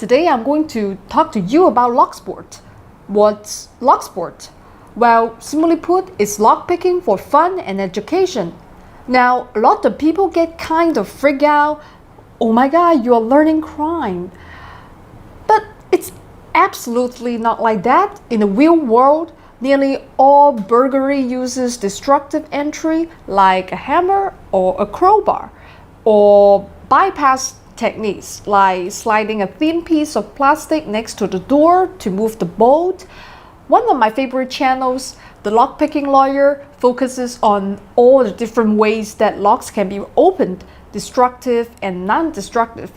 Today I'm going to talk to you about lock sport. What's lock sport? Well, simply put, it's lockpicking for fun and education. Now, a lot of people get kind of freaked out. Oh my god, you're learning crime. But it's absolutely not like that. In the real world, nearly all burglary uses destructive entry like a hammer or a crowbar, or bypass techniques like sliding a thin piece of plastic next to the door to move the bolt. One of my favorite channels, The Lockpicking Lawyer, focuses on all the different ways that locks can be opened, destructive and non-destructive.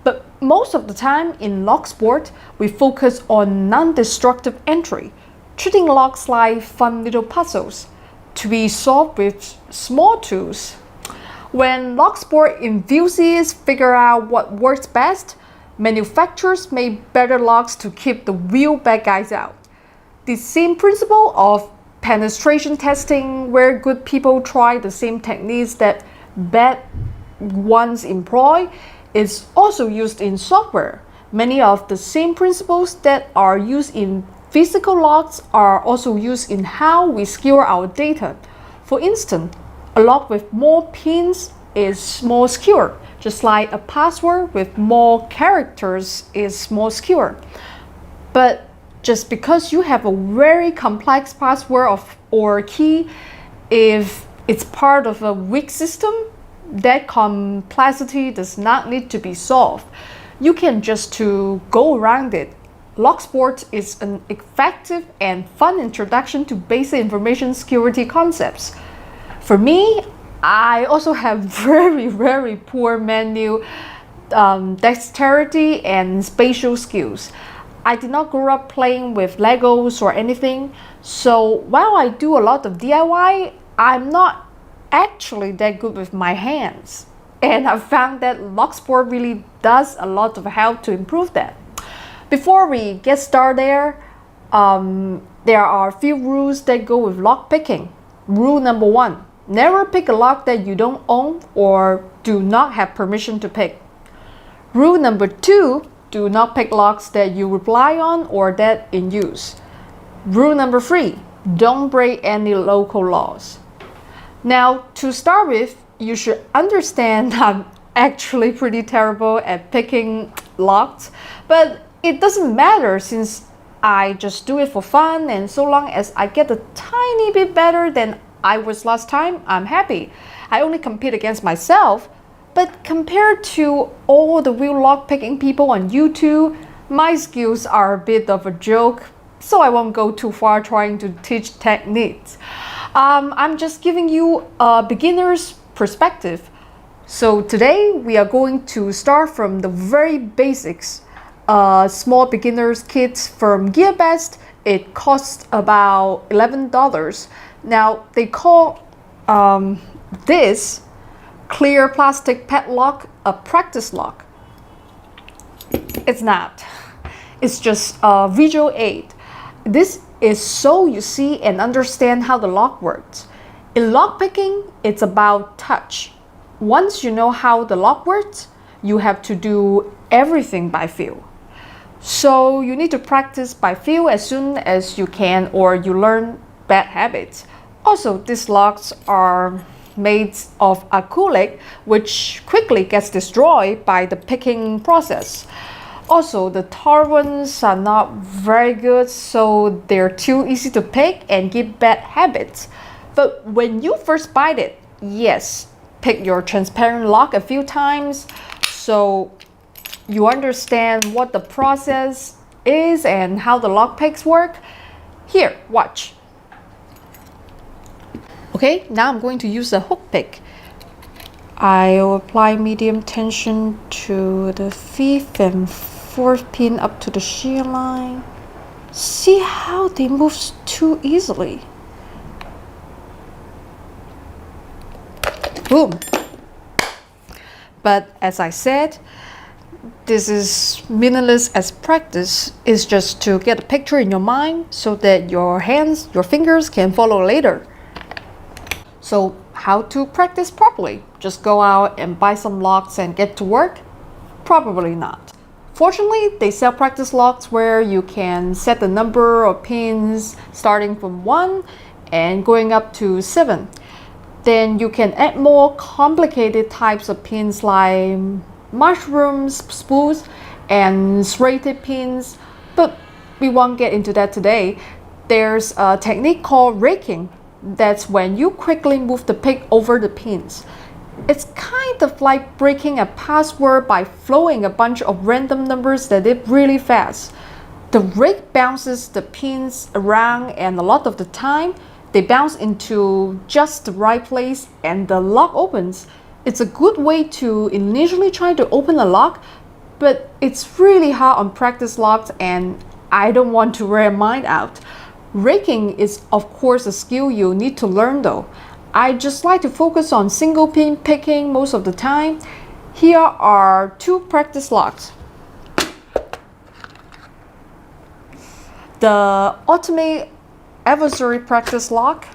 But most of the time in lock sport, we focus on non-destructive entry, treating locks like fun little puzzles to be solved with small tools. When lock sport enthusiasts figure out what works best, manufacturers make better locks to keep the real bad guys out. The same principle of penetration testing, where good people try the same techniques that bad ones employ, is also used in software. Many of the same principles that are used in physical locks are also used in how we secure our data. For instance, a lock with more pins is more secure, just like a password with more characters is more secure. But just because you have a very complex password or key, if it's part of a weak system, that complexity does not need to be solved. You can just to go around it. Lock sport is an effective and fun introduction to basic information security concepts. For me, I also have very poor manual dexterity and spatial skills. I did not grow up playing with Legos or anything, so while I do a lot of DIY, I'm not actually that good with my hands. And I found that lock sport really does a lot of help to improve that. Before we get started there are a few rules that go with lock picking. Rule number 1, never pick a lock that you don't own or do not have permission to pick. Rule number 2, do not pick locks that you rely on or that in use. Rule number 3, don't break any local laws. Now, to start with, you should understand I'm actually pretty terrible at picking locks, but it doesn't matter since I just do it for fun, and so long as I get a tiny bit better than I was last time, I'm happy. I only compete against myself, but compared to all the real lockpicking people on YouTube, my skills are a bit of a joke, so I won't go too far trying to teach techniques. I'm just giving you a beginner's perspective. So today we are going to start from the very basics. Small beginner's kits from GearBest. It costs about $11. Now they call this clear plastic padlock a practice lock. It's not. It's just a visual aid. This is so you see and understand how the lock works. In lockpicking, it's about touch. Once you know how the lock works, you have to do everything by feel. So you need to practice by feel as soon as you can, or you learn bad habits. Also, these locks are made of acrylic, which quickly gets destroyed by the picking process. Also, the tar ones are not very good, so they're too easy to pick and give bad habits. But when you first buy it, yes, pick your transparent lock a few times so you understand what the process is and how the lock picks work. Here, watch. Okay, now I'm going to use a hook pick. I'll apply medium tension to the 5th and 4th pin up to the shear line. See how they move too easily. Boom. But as I said, this is meaningless as practice. It's just to get a picture in your mind so that your hands, your fingers can follow later. So how to practice properly? Just go out and buy some locks and get to work? Probably not. Fortunately, they sell practice locks where you can set the number of pins starting from 1 and going up to 7. Then you can add more complicated types of pins like mushrooms, spools, and serrated pins, but we won't get into that today. There's a technique called raking. That's when you quickly move the pick over the pins. It's kind of like breaking a password by flowing a bunch of random numbers that dip really fast. The rake bounces the pins around, and a lot of the time they bounce into just the right place and the lock opens. It's a good way to initially try to open a lock, but it's really hard on practice locks and I don't want to wear mine out. Raking is of course a skill you need to learn though. I just like to focus on single pin picking most of the time. Here are 2 practice locks. The ultimate adversary practice lock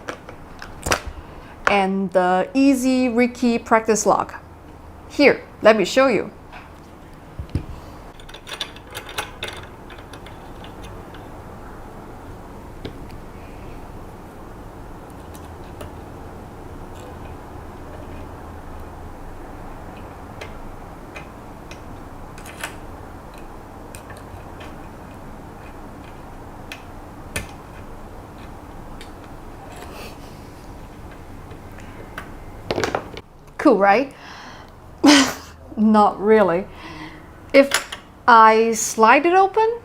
and the easy Ricky practice lock. Here, let me show you. Cool, right? Not really. If I slide it open,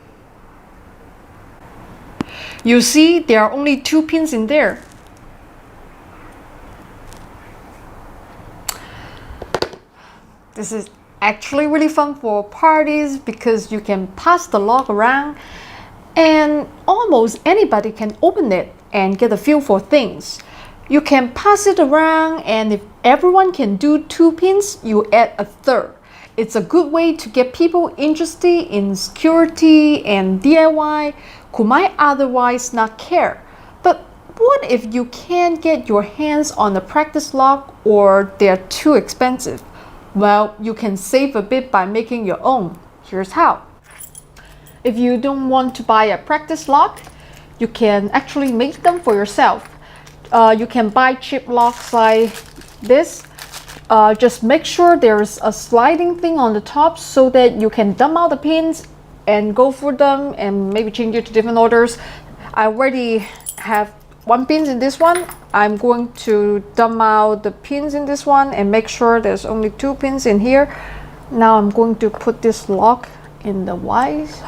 you see there are only 2 pins in there. This is actually really fun for parties because you can pass the lock around and almost anybody can open it and get a feel for things. You can pass it around, and if everyone can do 2 pins, you add a third. It's a good way to get people interested in security and DIY who might otherwise not care. But what if you can't get your hands on a practice lock or they're too expensive? Well, you can save a bit by making your own. Here's how. If you don't want to buy a practice lock, you can actually make them for yourself. You can buy cheap locks like this. Just make sure there's a sliding thing on the top so that you can dump out the pins and go for them and maybe change it to different orders. I already have 1 pin in this one. I'm going to dump out the pins in this one and make sure there's only 2 pins in here. Now I'm going to put this lock in the Y's.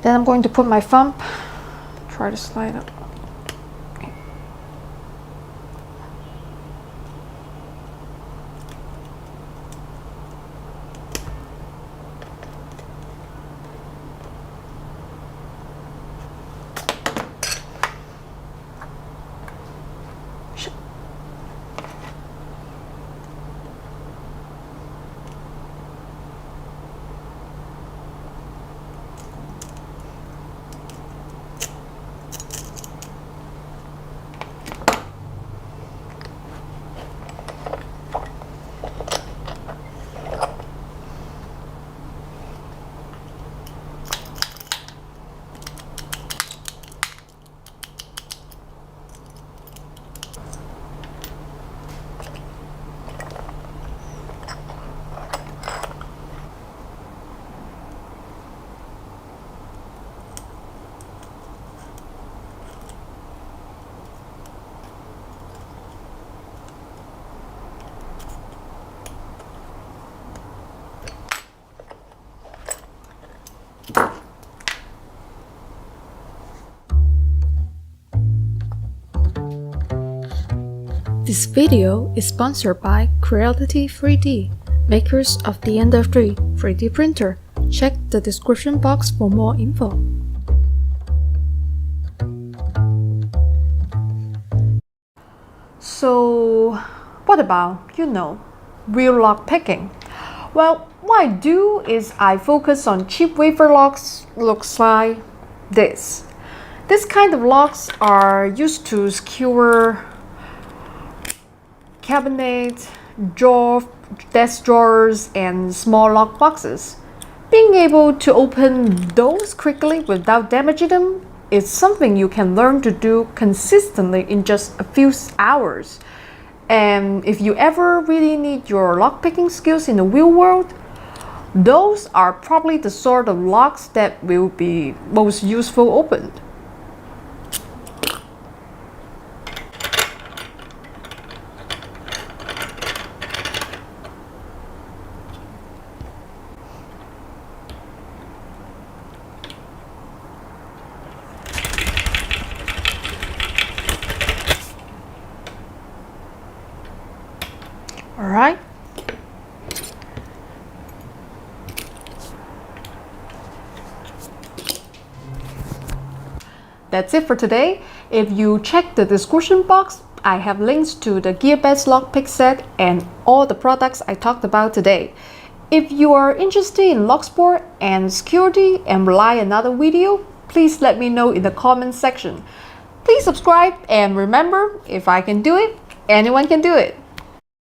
Then I'm going to put my thumb, try to slide up. This video is sponsored by Creality 3D, makers of the Ender 3 3D printer. Check the description box for more info. So, what about, real lock picking? Well, what I do is I focus on cheap wafer locks, looks like this. This kind of locks are used to secure cabinet, desk drawers, and small lock boxes. Being able to open those quickly without damaging them is something you can learn to do consistently in just a few hours. And if you ever really need your lockpicking skills in the real world, those are probably the sort of locks that will be most useful opened. All right. That's it for today. If you check the description box, I have links to the gearbest lockpick set and all the products I talked about today. If you are interested in lock sport and security and would like another video, please let me know in the comments section. Please subscribe and remember, if I can do it, anyone can do it.